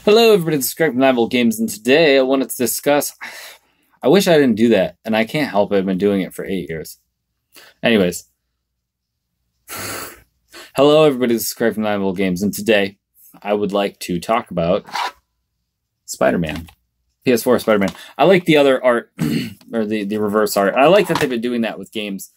Hello, everybody. This is Greg from Nine Games, and today I wanted to discuss. I wish I didn't do that, and I can't help it. I've been doing it for 8 years. Anyways, hello, everybody. This is Greg from Nine Games, and today I would like to talk about Spider-Man, PS4 Spider-Man. I like the other art, or the reverse art. I like that they've been doing that with games.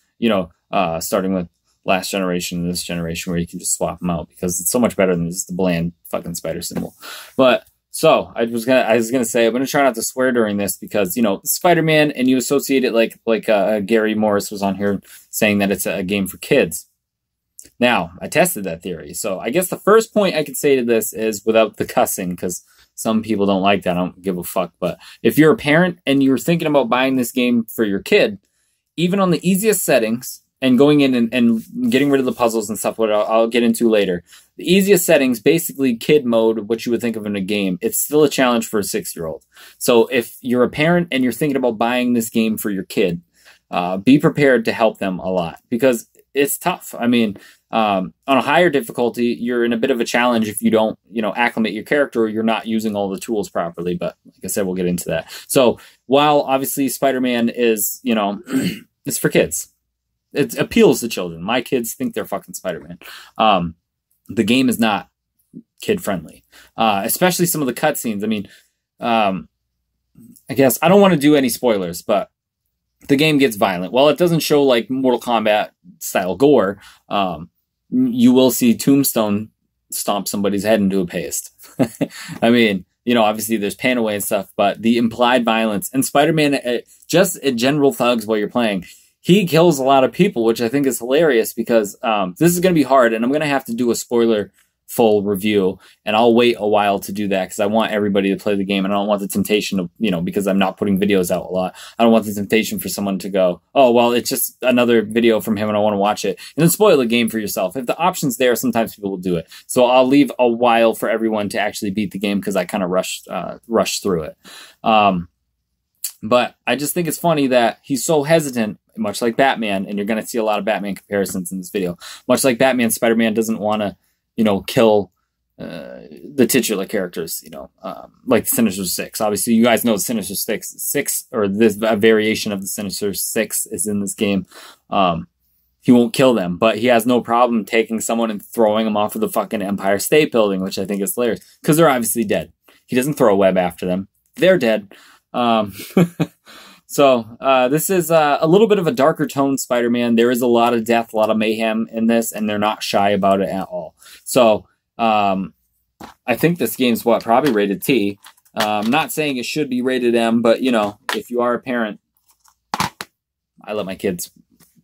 Starting with last generation and this generation, where you can just swap them out because it's so much better than just the bland fucking spider symbol. But so I was gonna say I'm gonna try not to swear during this because Spider-Man, and you associate it like Gary Morris was on here saying that it's a game for kids. Now I tested that theory, so I guess the first point I could say to this is without the cussing, because some people don't like that. I don't give a fuck. But if you're a parent and you're thinking about buying this game for your kid, even on the easiest settings, and going in and getting rid of the puzzles and stuff, what I'll get into later. The easiest settings, basically kid mode, what you would think of in a game, it's still a challenge for a 6-year-old. So if you're a parent and you're thinking about buying this game for your kid, be prepared to help them a lot because it's tough. I mean, on a higher difficulty, you're in a bit of a challenge if you don't, acclimate your character or you're not using all the tools properly. But like I said, we'll get into that. So while obviously Spider-Man is, it's for kids. It appeals to children. My kids think they're fucking Spider-Man. The game is not kid-friendly, especially some of the cutscenes. I mean, I guess I don't want to do any spoilers, but the game gets violent. While it doesn't show like Mortal Kombat style gore, you will see Tombstone stomp somebody's head into a paste. I mean, obviously there's pan away and stuff, but the implied violence and Spider-Man, just general thugs while you're playing, he kills a lot of people, which I think is hilarious because this is going to be hard, and I'm going to have to do a spoiler-full review, and I'll wait a while to do that because I want everybody to play the game, and I don't want the temptation of, because I'm not putting videos out a lot, I don't want the temptation for someone to go, oh, well, it's just another video from him and I want to watch it, and then spoil the game for yourself. If the option's there, sometimes people will do it. So I'll leave a while for everyone to actually beat the game because I kind of rushed through it. But I just think it's funny that he's so hesitant, much like Batman, and you're going to see a lot of Batman comparisons in this video. Much like Batman, Spider-Man doesn't want to, kill the titular characters, like the Sinister Six. Obviously, you guys know the Sinister Six, or this a variation of the Sinister Six is in this game. He won't kill them, but he has no problem taking someone and throwing them off of the fucking Empire State Building, which I think is hilarious, because they're obviously dead. He doesn't throw a web after them. They're dead. So this is a little bit of a darker tone Spider-Man. There is a lot of death, a lot of mayhem in this, and they're not shy about it at all. So I think this game's probably rated T. I'm not saying it should be rated M, but if you are a parent, I let my kids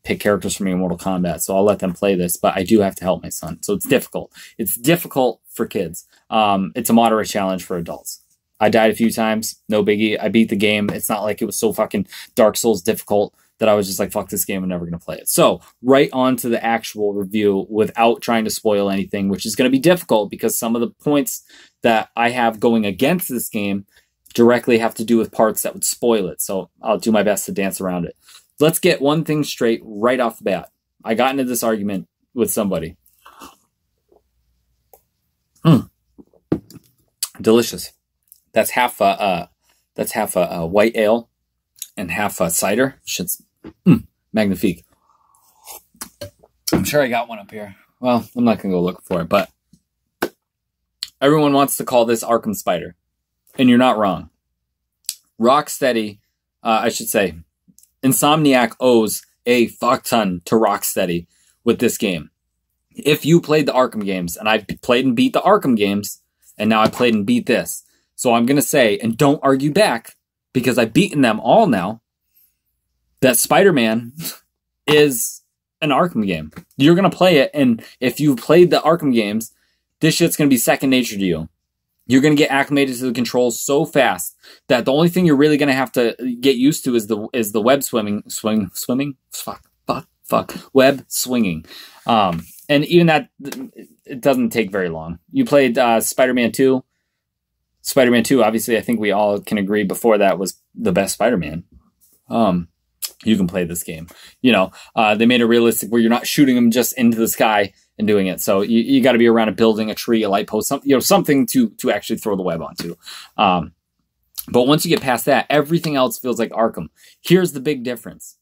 pick characters for me in Mortal Kombat, so I'll let them play this, but I do have to help my son. So it's difficult. It's difficult for kids. It's a moderate challenge for adults. I died a few times, no biggie. I beat the game. It's not like it was so fucking Dark Souls difficult that I was just like, fuck this game, I'm never going to play it. So, right on to the actual review without trying to spoil anything, which is going to be difficult because some of the points that I have going against this game directly have to do with parts that would spoil it. So, I'll do my best to dance around it. Let's get one thing straight right off the bat. I got into this argument with somebody. Delicious. That's half a white ale and half a cider. Shit's magnifique. I'm sure I got one up here. Well, I'm not gonna go look for it, but everyone wants to call this Arkham Spider, and you're not wrong. Rocksteady, I should say, Insomniac owes a fuck ton to Rocksteady with this game. If you played the Arkham games, and I played and beat the Arkham games, and now I played and beat this. So I'm going to say, and don't argue back, because I've beaten them all now, that Spider-Man is an Arkham game. You're going to play it, and if you've played the Arkham games, this shit's going to be second nature to you. You're going to get acclimated to the controls so fast that the only thing you're really going to have to get used to is the web web swinging. And even that, it doesn't take very long. You played Spider-Man 2. Spider-Man 2, obviously, I think we all can agree before that was the best Spider-Man. You can play this game. They made it realistic where you're not shooting them just into the sky and doing it. So you got to be around a building, a tree, a light post, something, something to actually throw the web onto. But once you get past that, everything else feels like Arkham. Here's the big difference.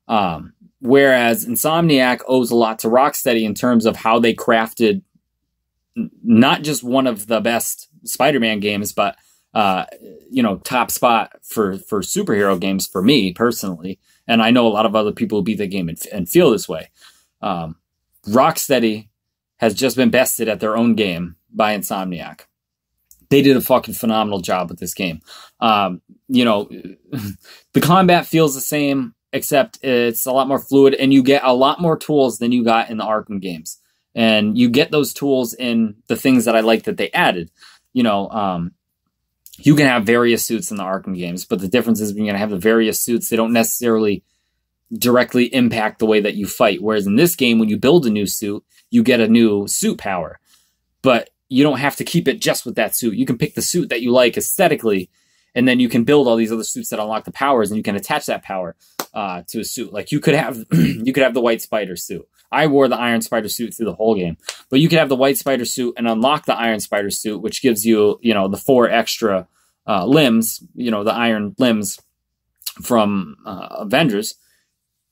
Whereas Insomniac owes a lot to Rocksteady in terms of how they crafted not just one of the best Spider-Man games, but top spot for superhero games for me personally. And I know a lot of other people who beat the game and feel this way. Rocksteady has just been bested at their own game by Insomniac. They did a fucking phenomenal job with this game. The combat feels the same, except it's a lot more fluid, and you get a lot more tools than you got in the Arkham games. And you get those tools in the things that I like that they added. You can have various suits in the Arkham games, but the difference is when you're going to have the various suits, they don't necessarily directly impact the way that you fight. Whereas in this game, when you build a new suit, you get a new suit power. But you don't have to keep it just with that suit. You can pick the suit that you like aesthetically, and then you can build all these other suits that unlock the powers, and you can attach that power to a suit. Like you could have the White Spider suit. I wore the Iron Spider suit through the whole game, but you could have the White Spider suit and unlock the Iron Spider suit, which gives you, the 4 extra limbs, the iron limbs from Avengers,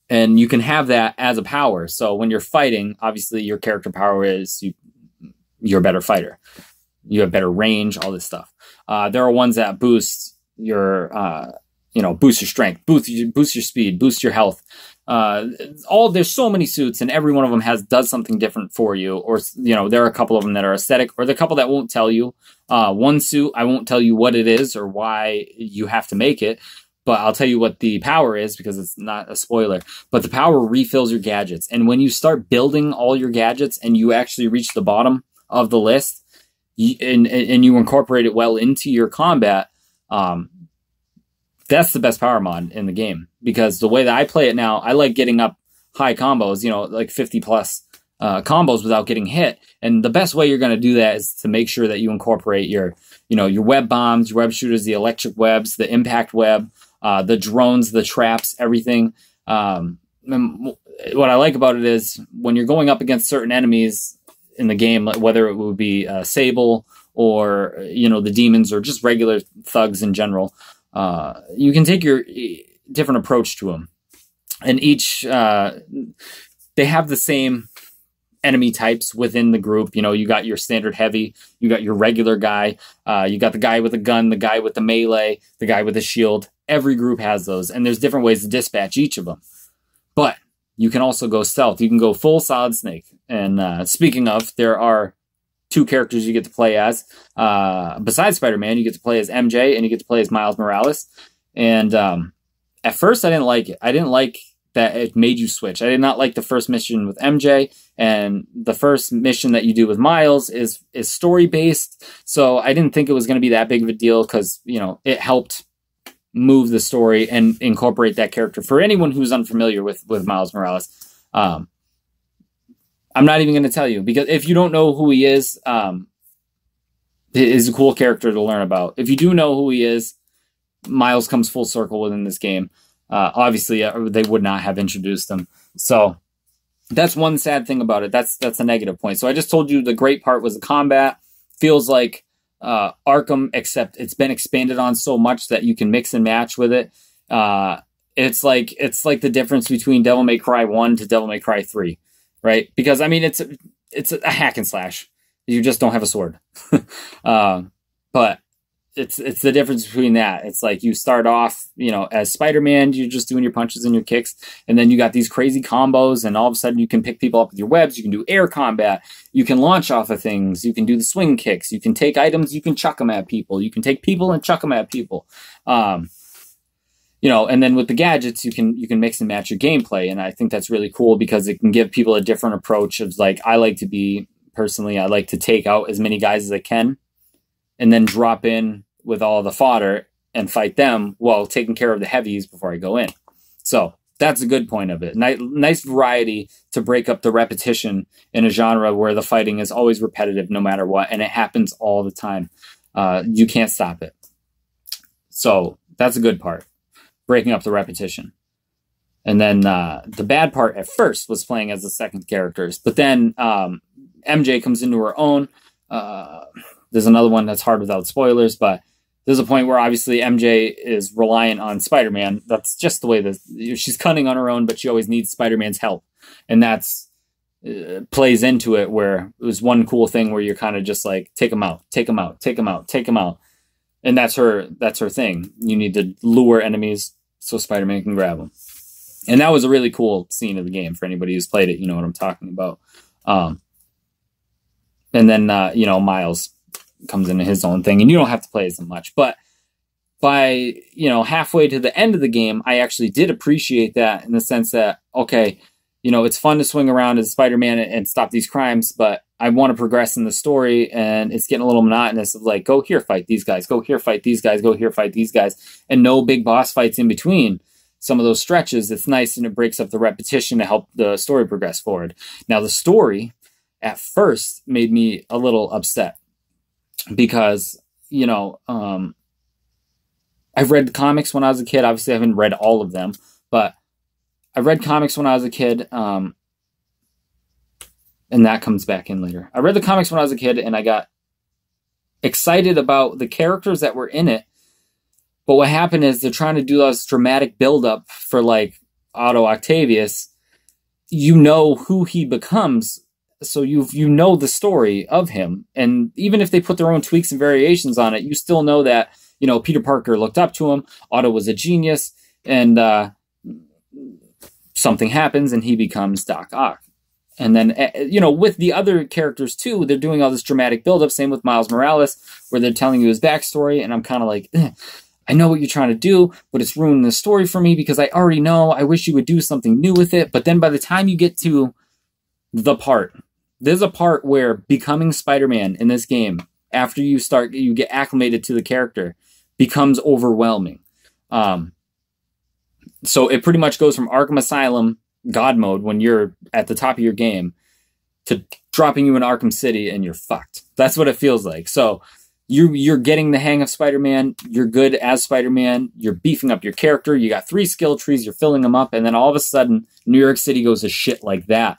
and you can have that as a power. So when you're fighting, obviously your character power is you're a better fighter. You have better range, all this stuff. There are ones that boost your, boost your strength, boost your speed, boost your health. There's so many suits, and every one of them does something different for you. Or, there are a couple of them that are aesthetic, or there are a couple that won't tell you. One suit, I won't tell you what it is or why you have to make it, but I'll tell you what the power is because it's not a spoiler. But the power refills your gadgets. And when you start building all your gadgets and you actually reach the bottom of the list, and you incorporate it well into your combat, that's the best power mod in the game. Because the way that I play it now, I like getting up high combos, like 50 plus combos without getting hit. And the best way you're going to do that is to make sure that you incorporate your web bombs, your web shooters, the electric webs, the impact web, the drones, the traps, everything. What I like about it is when you're going up against certain enemies in the game, whether it would be Sable or, the demons or just regular thugs in general, you can take your different approach to them. And each, they have the same enemy types within the group. You got your standard heavy, you got your regular guy, you got the guy with a gun, the guy with the melee, the guy with a shield. Every group has those, and there's different ways to dispatch each of them. But you can also go stealth. You can go full Solid Snake. And speaking of, there are 2 characters you get to play as. Besides Spider-Man, you get to play as MJ and you get to play as Miles Morales. And at first, I didn't like it. I didn't like that it made you switch. I did not like the first mission with MJ, and the first mission that you do with Miles is story-based. So I didn't think it was going to be that big of a deal because, it helped move the story and incorporate that character. For anyone who's unfamiliar with Miles Morales, I'm not even going to tell you, because if you don't know who he is a cool character to learn about. If you do know who he is, Miles comes full circle within this game. Obviously, they would not have introduced him. So that's one sad thing about it. That's a negative point. So I just told you the great part was the combat. Feels like Arkham, except it's been expanded on so much that you can mix and match with it. It's like the difference between Devil May Cry 1 to Devil May Cry 3, right? Because it's a hack and slash. You just don't have a sword. But it's the difference between that. It's like you start off, as Spider-Man, you're just doing your punches and your kicks, and then you got these crazy combos, and all of a sudden you can pick people up with your webs, you can do air combat, you can launch off of things, you can do the swing kicks, you can take items, you can chuck them at people, you can take people and chuck them at people. And then with the gadgets, you can mix and match your gameplay, and I think that's really cool because it can give people a different approach of like, I like to take out as many guys as I can, and then drop in with all the fodder and fight them while taking care of the heavies before I go in. So that's a good point of it. Nice variety to break up the repetition in a genre where the fighting is always repetitive no matter what, and it happens all the time. You can't stop it. So that's a good part, breaking up the repetition. And then the bad part at first was playing as the second characters. But then MJ comes into her own. There's another one that's hard without spoilers, but there's a point where obviously MJ is reliant on Spider-Man. That's just the way that she's cunning on her own, but she always needs Spider-Man's help. And that's plays into it, where it was one cool thing where you're kind of just like, take him out, take him out, take him out, take him out. And that's her thing. You need to lure enemies so Spider-Man can grab them. And that was a really cool scene of the game. For anybody who's played it, you know what I'm talking about. And then, Miles comes into his own thing, and you don't have to play as much. But by, halfway to the end of the game, I actually did appreciate that, in the sense that, okay, it's fun to swing around as Spider-Man and stop these crimes, but I want to progress in the story, and it's getting a little monotonous of like, go here, fight these guys, go here, fight these guys, go here, fight these guys, and no big boss fights in between some of those stretches. It's nice, and it breaks up the repetition to help the story progress forward. Now, the story at first made me a little upset because, I've read the comics when I was a kid. Obviously, I haven't read all of them, but I read comics when I was a kid, and that comes back in later. I read the comics when I was a kid, and I got excited about the characters that were in it. But what happened is they're trying to do this dramatic buildup for, like, Otto Octavius. You know who he becomes, so you know the story of him. And even if they put their own tweaks and variations on it, you still know that, Peter Parker looked up to him, Otto was a genius, and something happens and he becomes Doc Ock. And then, with the other characters too, they're doing all this dramatic buildup. Same with Miles Morales, where they're telling you his backstory. And I'm kind of like, I know what you're trying to do, but it's ruining the story for me because I already know. I wish you would do something new with it. But then by the time you get to there's a part where becoming Spider-Man in this game, after you get acclimated to the character, becomes overwhelming. So it pretty much goes from Arkham Asylum God mode, when you're at the top of your game, to dropping you in Arkham City and you're fucked. That's what it feels like. So you're getting the hang of Spider-Man. You're good as Spider-Man. You're beefing up your character. You got 3 skill trees. You're filling them up. And then all of a sudden, New York City goes to shit like that.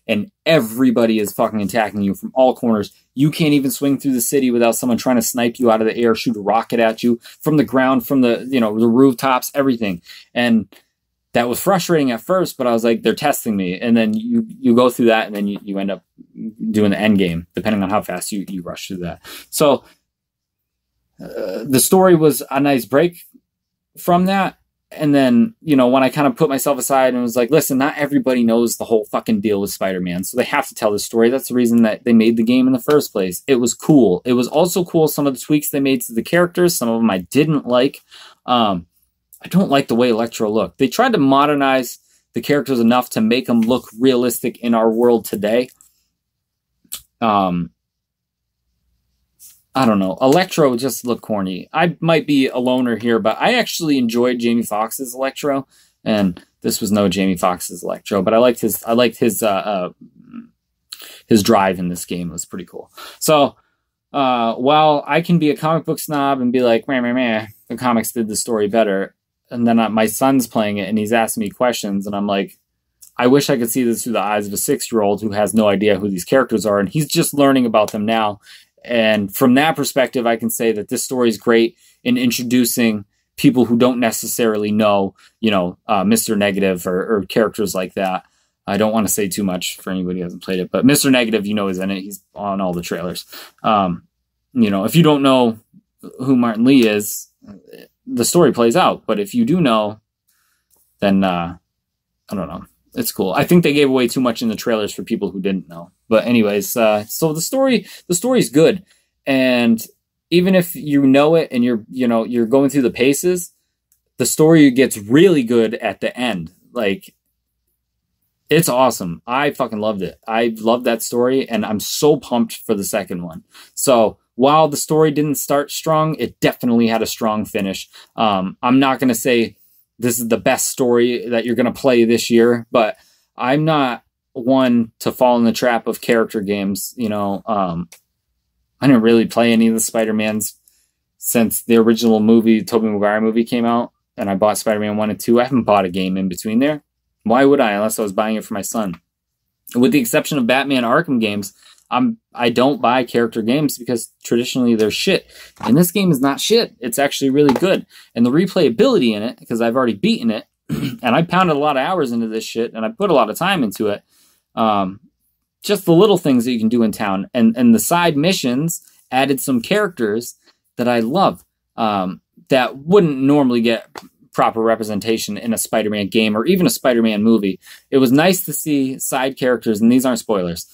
And everybody is fucking attacking you from all corners. You can't even swing through the city without someone trying to snipe you out of the air, shoot a rocket at you from the ground, from the, the rooftops, everything. And that was frustrating at first, but I was like, they're testing me. And then you go through that, and then you end up doing the end game, depending on how fast you rush through that. So the story was a nice break from that. And then, when I kind of put myself aside and was like, listen, not everybody knows the whole fucking deal with Spider-Man, so they have to tell the story. That's the reason that they made the game in the first place. It was cool. It was also cool, some of the tweaks they made to the characters. Some of them I didn't like. I don't like the way Electro looked. They tried to modernize the characters enough to make them look realistic in our world today. I don't know. Electro just looked corny. I might be a loner here, but I actually enjoyed Jamie Foxx's Electro, and this was no Jamie Foxx's Electro, but I liked his drive in this game. It was pretty cool. So while I can be a comic book snob and be like, meh, meh, meh, the comics did the story better, and then my son's playing it and he's asking me questions, and I'm like, I wish I could see this through the eyes of a 6-year-old who has no idea who these characters are, and he's just learning about them now. And from that perspective, I can say that this story is great in introducing people who don't necessarily know, Mr. Negative or characters like that. I don't want to say too much for anybody who hasn't played it, but Mr. Negative, is in it. He's on all the trailers. If you don't know who Martin Lee is, the story plays out. But if you do know, then I don't know. It's cool. I think they gave away too much in the trailers for people who didn't know. But anyways, so the story is good. And even if you know it and you're going through the paces, the story gets really good at the end. Like, it's awesome. I fucking loved it. I loved that story, and I'm so pumped for the second one. So while the story didn't start strong, it definitely had a strong finish. I'm not going to say this is the best story that you're going to play this year, but I'm not one to fall in the trap of character games. I didn't really play any of the Spider-Mans since the original movie, Tobey Maguire movie, came out, and I bought Spider-Man 1 and 2. I haven't bought a game in between there. Why would I, unless I was buying it for my son? With the exception of Batman Arkham games, I don't buy character games because traditionally they're shit. And this game is not shit. It's actually really good. And the replayability in it, because I've already beaten it, and I pounded a lot of hours into this shit, and I put a lot of time into it. Just the little things that you can do in town. And the side missions added some characters that I love that wouldn't normally get proper representation in a Spider-Man game or even a Spider-Man movie. It was nice to see side characters, and these aren't spoilers.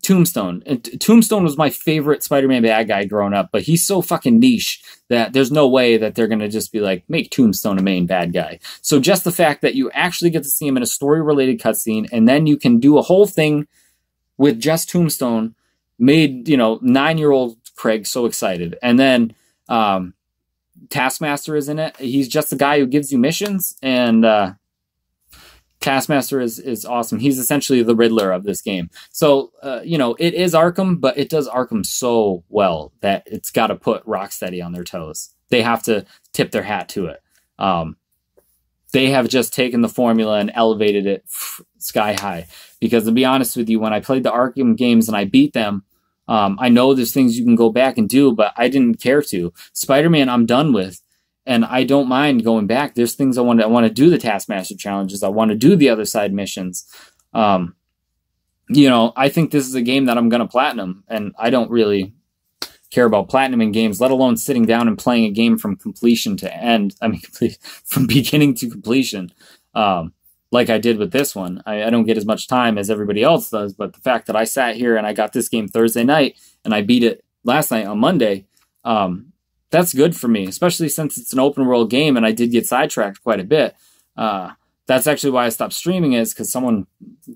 Tombstone. Tombstone was my favorite Spider-Man bad guy growing up, but he's so fucking niche that there's no way that they're going to just be like, make Tombstone a main bad guy. So just the fact that you actually get to see him in a story-related cutscene, and then you can do a whole thing with just Tombstone made, 9-year-old Craig so excited. And then Taskmaster is in it. He's just the guy who gives you missions, and Taskmaster is awesome. He's essentially the Riddler of this game. So, it is Arkham, but it does Arkham so well that it's got to put Rocksteady on their toes. They have to tip their hat to it. They have just taken the formula and elevated it sky high. Because to be honest with you, when I played the Arkham games and I beat them, I know there's things you can go back and do, but I didn't care to. Spider-Man, I'm done with. And I don't mind going back. There's things I want to do the Taskmaster challenges. I want to do the other side missions. I think this is a game that I'm going to platinum. And I don't really care about platinum in games, let alone sitting down and playing a game from completion to end. I mean, from beginning to completion. Like I did with this one. I don't get as much time as everybody else does. But the fact that I sat here and I got this game Thursday night and I beat it last night on Monday, that's good for me, especially since it's an open world game and I did get sidetracked quite a bit. That's actually why I stopped streaming is because someone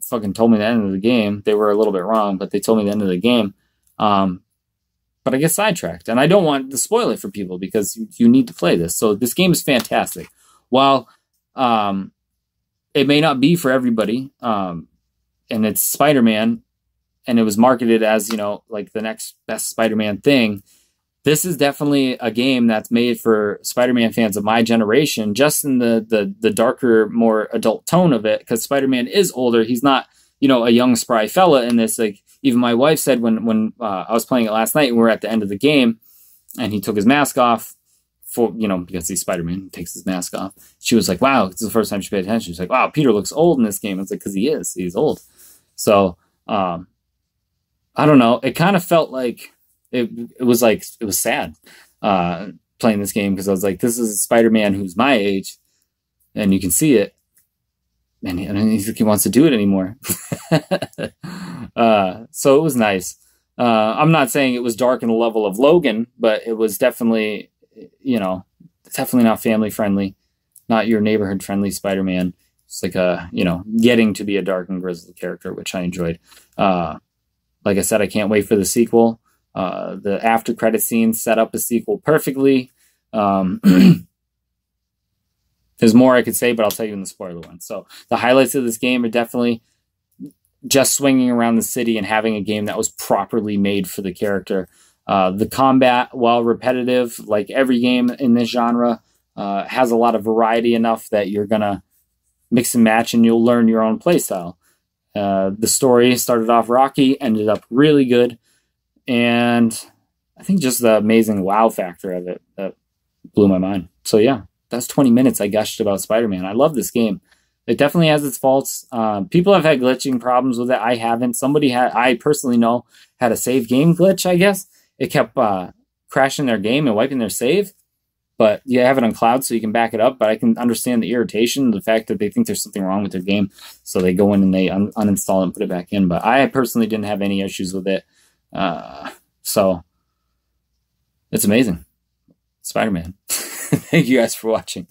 fucking told me the end of the game. They were a little bit wrong, but they told me the end of the game. But I get sidetracked, and I don't want to spoil it for people because you need to play this. So this game is fantastic. While it may not be for everybody, and it's Spider-Man, and it was marketed as, like the next best Spider-Man thing, this is definitely a game that's made for Spider-Man fans of my generation, just in the darker, more adult tone of it, because Spider-Man is older. He's not, a young, spry fella in this. Like, even my wife said when I was playing it last night and we were at the end of the game, and he took his mask off, because he's Spider-Man, he takes his mask off. She was like, wow, this is the first time she paid attention. She's like, wow, Peter looks old in this game. It's like, because he's old. So, I don't know. It kind of felt like, it was sad playing this game because I was like, this is Spider-Man who's my age, and you can see it, and I don't think he wants to do it anymore. So it was nice. I'm not saying it was dark in the level of Logan, but it was definitely, definitely not family friendly, not your neighborhood friendly Spider-Man. It's like getting to be a dark and grisly character, which I enjoyed. Like I said, I can't wait for the sequel. The after credit scene set up a sequel perfectly. There's more I could say, but I'll tell you in the spoiler one. So the highlights of this game are definitely just swinging around the city and having a game that was properly made for the character. The combat, while repetitive, like every game in this genre, has a lot of variety enough that you're going to mix and match and you'll learn your own playstyle. The story started off rocky, ended up really good. And I think just the amazing wow factor of it that blew my mind. So yeah, that's 20 minutes I gushed about Spider-Man. I love this game. It definitely has its faults. People have had glitching problems with it. I haven't. I personally know, had a save game glitch, I guess. It kept crashing their game and wiping their save. But you have it on cloud so you can back it up. But I can understand the irritation, the fact that they think there's something wrong with their game. So they go in and they uninstall it and put it back in. But I personally didn't have any issues with it. So it's amazing. Spider-Man. Thank you guys for watching.